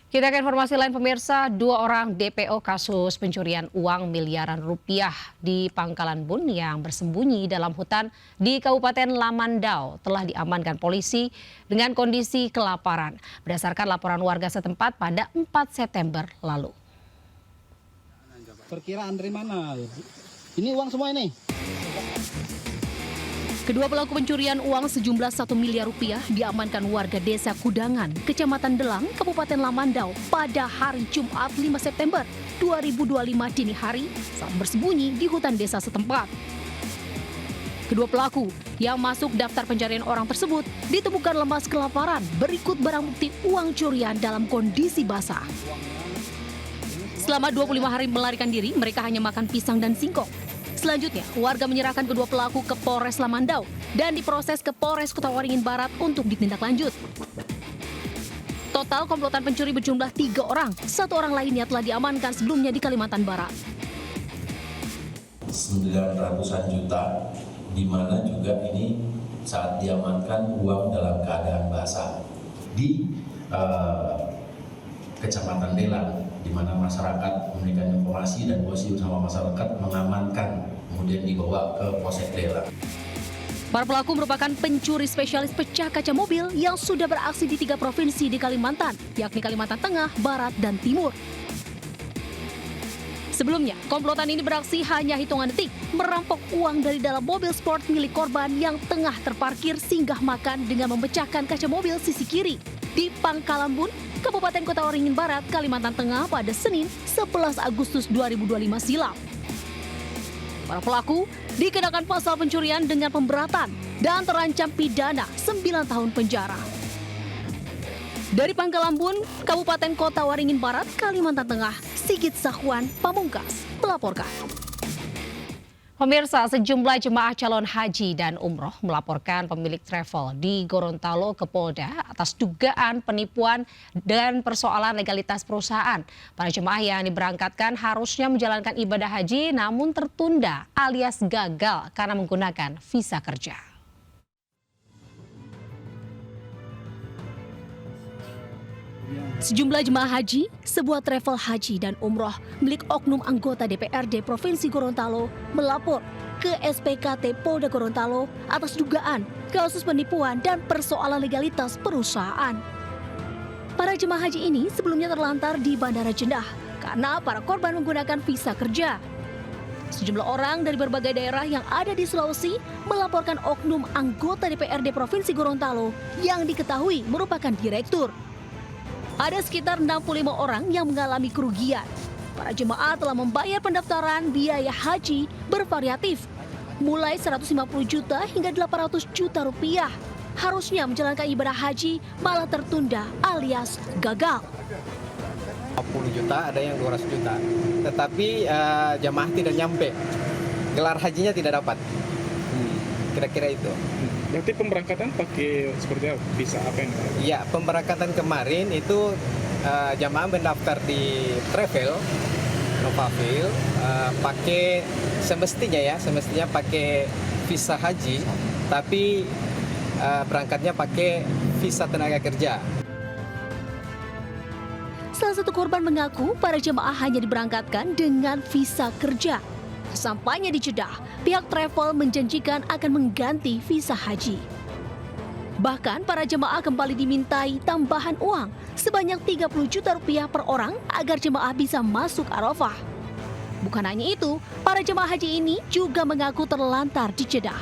Kita ke informasi lain pemirsa, 2 orang DPO kasus pencurian uang miliaran rupiah di Pangkalan Bun yang bersembunyi dalam hutan di Kabupaten Lamandau telah diamankan polisi dengan kondisi kelaparan berdasarkan laporan warga setempat pada 4 September lalu. Perkiraan dari mana? Ini uang semua ini. Kedua pelaku pencurian uang sejumlah 1 miliar rupiah diamankan warga desa Kudangan, Kecamatan Delang, Kabupaten Lamandau pada hari Jumat 5 September 2025 dini hari saat bersembunyi di hutan desa setempat. Kedua pelaku yang masuk daftar pencarian orang tersebut ditemukan lemas kelaparan berikut barang bukti uang curian dalam kondisi basah. Selama 25 hari melarikan diri, mereka hanya makan pisang dan singkong. Selanjutnya, warga menyerahkan kedua pelaku ke Polres Lamandau dan diproses ke Polres Kota Waringin Barat untuk ditindaklanjut. Total komplotan pencuri berjumlah 3 orang, 1 orang lainnya telah diamankan sebelumnya di Kalimantan Barat. 900-an juta, di mana juga ini saat diamankan uang dalam keadaan basah di Kecamatan Delang, di mana masyarakat memberikan informasi dan posisi bersama masyarakat mengamankan, kemudian dibawa ke Polsek Delang. Para pelaku merupakan pencuri spesialis pecah kaca mobil yang sudah beraksi di 3 provinsi di Kalimantan, yakni Kalimantan Tengah, Barat, dan Timur. Sebelumnya, komplotan ini beraksi hanya hitungan detik, merampok uang dari dalam mobil sport milik korban yang tengah terparkir singgah makan dengan memecahkan kaca mobil sisi kiri di Pangkalan Bun, Kabupaten Kota Waringin Barat, Kalimantan Tengah pada Senin 11 Agustus 2025 silam. Para pelaku dikenakan pasal pencurian dengan pemberatan dan terancam pidana 9 tahun penjara. Dari Pangkalan Bun, Kabupaten Kota Waringin Barat, Kalimantan Tengah, Sigit Sahwan Pamungkas melaporkan. Pemirsa, sejumlah jemaah calon haji dan umroh melaporkan pemilik travel di Gorontalo ke Polda atas dugaan penipuan dan persoalan legalitas perusahaan. Para jemaah yang diberangkatkan harusnya menjalankan ibadah haji namun tertunda alias gagal karena menggunakan visa kerja. Sejumlah jemaah haji, sebuah travel haji dan umroh milik oknum anggota DPRD Provinsi Gorontalo melapor ke SPKT Polda Gorontalo atas dugaan kasus penipuan dan persoalan legalitas perusahaan. Para jemaah haji ini sebelumnya terlantar di Bandara Jeddah karena para korban menggunakan visa kerja. Sejumlah orang dari berbagai daerah yang ada di Sulawesi melaporkan oknum anggota DPRD Provinsi Gorontalo yang diketahui merupakan direktur. Ada sekitar 65 orang yang mengalami kerugian. Para jemaah telah membayar pendaftaran biaya haji bervariatif, mulai 150 juta hingga 800 juta rupiah. Harusnya menjalankan ibadah haji malah tertunda alias gagal. 40 juta, ada yang 200 juta. Tetapi jemaah tidak nyampe. Gelar hajinya tidak dapat. Kira-kira itu. Berarti pemberangkatan pakai seperti apa? Visa apa yang? Iya, pemberangkatan kemarin itu jamaah mendaftar di Travel Novaville pakai semestinya pakai visa haji, tapi berangkatnya pakai visa tenaga kerja. Salah satu korban mengaku para jemaah hanya diberangkatkan dengan visa kerja. Sampainya di Jeddah, pihak travel menjanjikan akan mengganti visa haji. Bahkan para jemaah kembali dimintai tambahan uang sebanyak 30 juta rupiah per orang agar jemaah bisa masuk Arafah. Bukan hanya itu, para jemaah haji ini juga mengaku terlantar di Jeddah.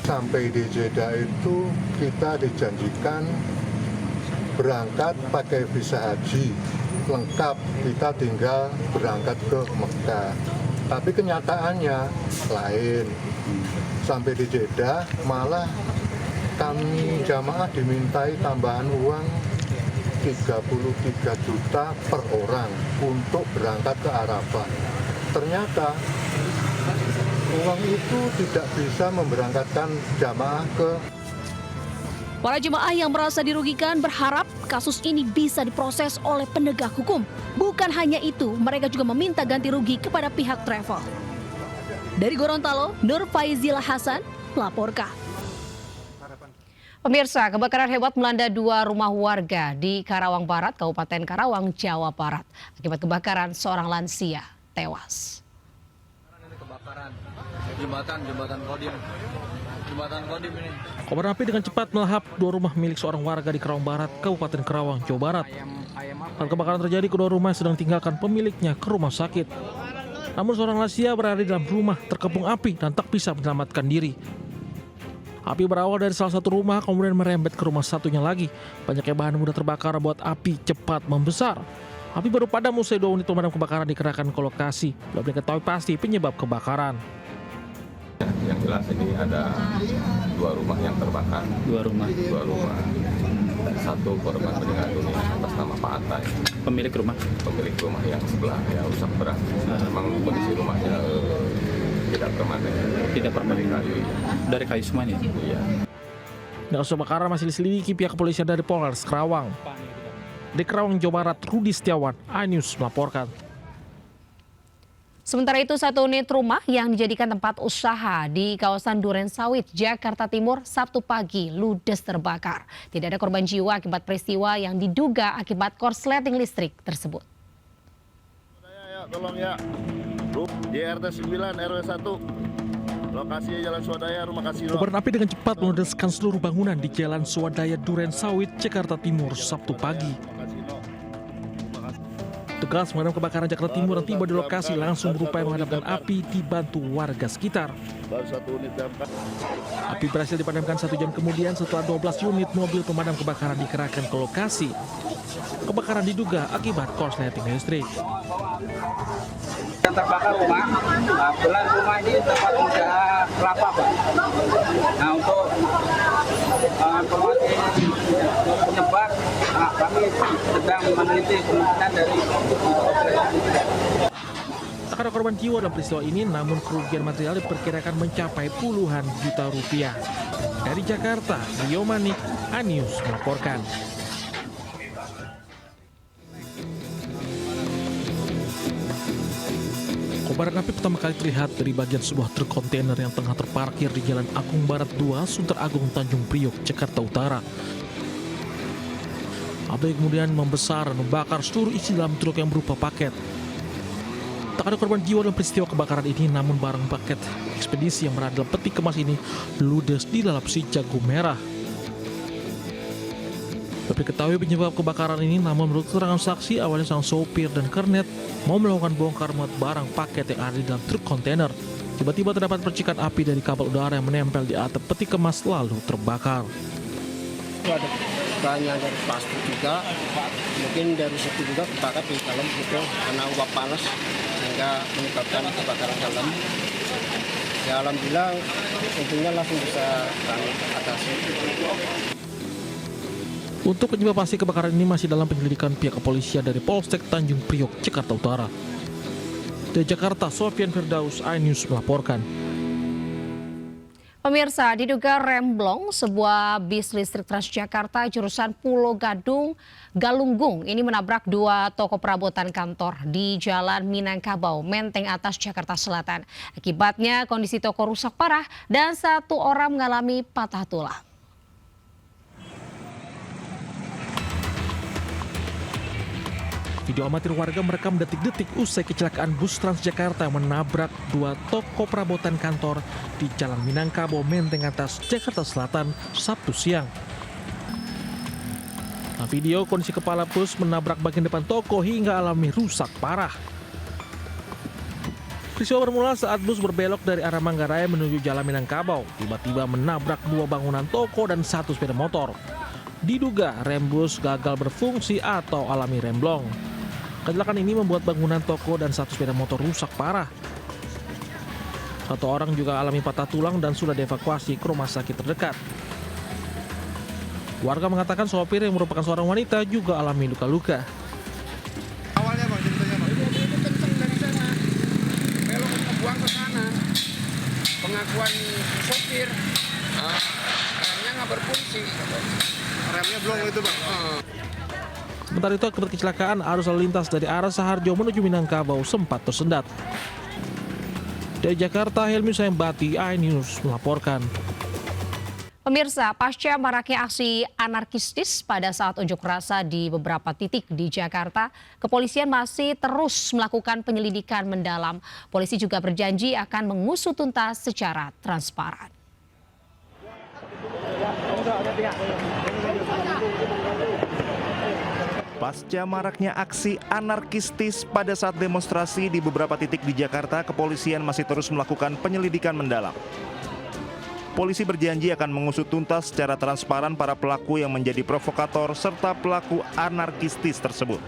Sampai di Jeddah itu kita dijanjikan berangkat pakai visa haji lengkap, kita tinggal berangkat ke Mekah. Tapi kenyataannya lain. Sampai di Jeddah malah kami jamaah dimintai tambahan uang 33 juta per orang untuk berangkat ke Arafah. Ternyata uang itu tidak bisa memberangkatkan jamaah ke. Para jemaah yang merasa dirugikan berharap kasus ini bisa diproses oleh penegak hukum. Bukan hanya itu, mereka juga meminta ganti rugi kepada pihak travel. Dari Gorontalo, Nur Faizila Hasan melaporkan. Pemirsa, kebakaran hebat melanda 2 rumah warga di Karawang Barat, Kabupaten Karawang, Jawa Barat. Akibat kebakaran, seorang lansia tewas. Kebakaran jembatan Kodim ini. Kobaran api dengan cepat melahap 2 rumah milik seorang warga di Karawang Barat, Kabupaten Karawang, Jawa Barat. Saat kebakaran terjadi, kedua rumah sedang tinggalkan pemiliknya ke rumah sakit. Namun seorang lansia berada di dalam rumah terkepung api dan tak bisa menyelamatkan diri. Api berawal dari salah satu rumah, kemudian merembet ke rumah satunya lagi. Banyaknya bahan mudah terbakar membuat api cepat membesar. Api baru padam usai 2 unit pemadam kebakaran dikerahkan ke lokasi. Belum diketahui pasti penyebab kebakaran. Yang jelas ini ada 2 rumah yang terbakar. 2 rumah. Satu korban meninggal dunia atas nama Pak Atta. Pemilik rumah yang sebelah ya rusak berat. Memang kondisi rumahnya tidak permanen. dari kayu semuanya. Iya. Kasus kebakaran masih diselidiki pihak kepolisian dari Polres Karawang. Di Karawang, Jawa Barat, Rudi Setiawan, iNews melaporkan. Sementara itu, 1 unit rumah yang dijadikan tempat usaha di kawasan Duren Sawit, Jakarta Timur, Sabtu pagi ludes terbakar. Tidak ada korban jiwa akibat peristiwa yang diduga akibat korsleting listrik tersebut. Tolong ya, JRT 9 RW 1, lokasi Jalan Swadaya, Rumah Kasino. Kobaran api dengan cepat meludeskan seluruh bangunan di Jalan Swadaya Duren Sawit, Jakarta Timur, Sabtu pagi. Petugas pemadam kebakaran Jakarta Timur yang tiba di lokasi langsung berupaya memadamkan api dibantu warga sekitar. Api berhasil dipadamkan 1 jam kemudian setelah 12 unit mobil pemadam kebakaran dikerahkan ke lokasi. Kebakaran diduga akibat korsleting listrik. Yang terbakar rumah, kebetulan rumah ini tempat usaha kelapa, Pak. Nah, untuk informasi penyebab, kami sedang meneliti kemungkinan dari Tak ada korban jiwa dalam peristiwa ini, namun kerugian material diperkirakan mencapai puluhan juta rupiah. Dari Jakarta, Rio Manik, iNews melaporkan. Kobaran api pertama kali terlihat dari bagian sebuah truk kontainer yang tengah terparkir di Jalan Agung Barat 2, Sunter Agung, Tanjung Priok, Jakarta Utara. Api kemudian membesar dan membakar seluruh isi dalam truk yang berupa paket. Tak ada korban jiwa dalam peristiwa kebakaran ini, namun barang paket ekspedisi yang berada dalam peti kemas ini ludes di dalam si jago merah. Belum diketahui penyebab kebakaran ini, namun menurut keterangan saksi, awalnya sang sopir dan kernet mau melakukan bongkar muat barang paket yang ada di dalam truk kontainer. Tiba-tiba terdapat percikan api dari kabel udara yang menempel di atap peti kemas lalu terbakar. Ada banyak dari plastik juga, mungkin dari situ juga kebakar di dalam itu karena uap panas sehingga menyebabkan kebakaran dalam. Ya alhamdulillah untungnya langsung bisa kami atasi. Untuk penyebab pasti kebakaran ini masih dalam penyelidikan pihak kepolisian dari Polsek Tanjung Priok, Jakarta Utara. Dari Jakarta, Sofian Firdaus, iNews melaporkan. Pemirsa, diduga remblong sebuah bis listrik Transjakarta jurusan Pulau Gadung, Galunggung ini menabrak 2 toko perabotan kantor di Jalan Minangkabau, Menteng Atas, Jakarta Selatan. Akibatnya kondisi toko rusak parah dan 1 orang mengalami patah tulang. Video amatir warga merekam detik-detik usai kecelakaan bus Transjakarta yang menabrak 2 toko perabotan kantor di Jalan Minangkabau, Menteng Atas, Jakarta Selatan, Sabtu siang. Nah, video kondisi kepala bus menabrak bagian depan toko hingga alami rusak parah. Peristiwa bermula saat bus berbelok dari arah Manggarai menuju Jalan Minangkabau, tiba-tiba menabrak 2 bangunan toko dan 1 sepeda motor. Diduga rem bus gagal berfungsi atau alami remblong. Kecelakaan ini membuat bangunan toko dan 1 sepeda motor rusak parah. 1 orang juga alami patah tulang dan sudah dievakuasi ke rumah sakit terdekat. Warga mengatakan sopir yang merupakan seorang wanita juga alami luka-luka. Awalnya Bang, ceritanya Bang. Itu kenceng dari sana, belok buang ke sana. Pengakuan sopir, remnya nggak berfungsi. Remnya belum itu Bang. Sementara itu akibat kecelakaan, arus lalu lintas dari arah Saharjo menuju Minangkabau sempat tersendat. Dari Jakarta, Helmi Sayembati, iNews melaporkan. Pemirsa, pasca maraknya aksi anarkistis pada saat unjuk rasa di beberapa titik di Jakarta, kepolisian masih terus melakukan penyelidikan mendalam. Polisi juga berjanji akan mengusut tuntas secara transparan. Pasca maraknya aksi anarkistis pada saat demonstrasi di beberapa titik di Jakarta, kepolisian masih terus melakukan penyelidikan mendalam. Polisi berjanji akan mengusut tuntas secara transparan para pelaku yang menjadi provokator serta pelaku anarkistis tersebut.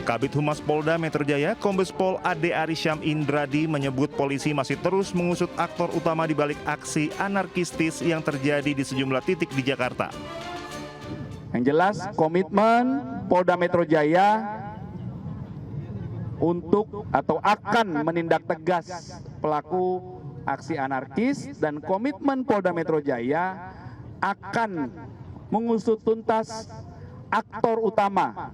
Kabid Humas Polda Metro Jaya, Kombes Pol Ade Arisyam Indradi menyebut polisi masih terus mengusut aktor utama di balik aksi anarkistis yang terjadi di sejumlah titik di Jakarta. Yang jelas komitmen Polda Metro Jaya untuk atau akan menindak tegas pelaku aksi anarkis, dan komitmen Polda Metro Jaya akan mengusut tuntas aktor utama,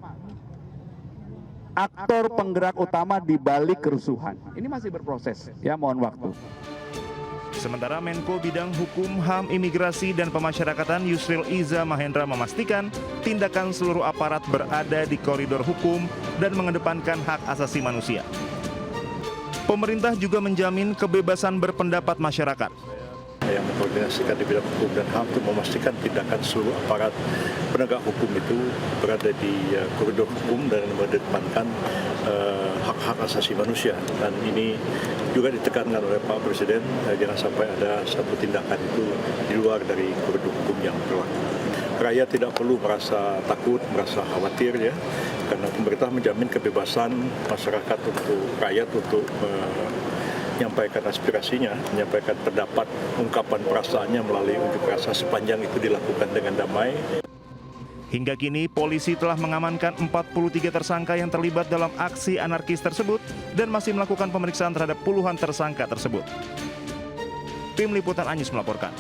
aktor penggerak utama di balik kerusuhan. Ini masih berproses, ya, mohon waktu. Sementara Menko Bidang Hukum, HAM, Imigrasi, dan Pemasyarakatan Yusril Iza Mahendra memastikan tindakan seluruh aparat berada di koridor hukum dan mengedepankan hak asasi manusia. Pemerintah juga menjamin kebebasan berpendapat masyarakat. Yang mengkoordinasikan di bidang hukum dan HAM untuk memastikan tindakan seluruh aparat penegak hukum itu berada di koridor hukum dan mengedepankan hak-hak asasi manusia. Dan ini juga ditekankan oleh Pak Presiden, jangan sampai ada satu tindakan itu di luar dari koridor hukum yang berlaku. Rakyat tidak perlu merasa takut, merasa khawatir, ya, karena pemerintah menjamin kebebasan masyarakat untuk rakyat untuk menyampaikan aspirasinya, menyampaikan pendapat, ungkapan perasaannya melalui unjuk rasa sepanjang itu dilakukan dengan damai. Hingga kini polisi telah mengamankan 43 tersangka yang terlibat dalam aksi anarkis tersebut dan masih melakukan pemeriksaan terhadap puluhan tersangka tersebut. Tim Liputan Anyus melaporkan.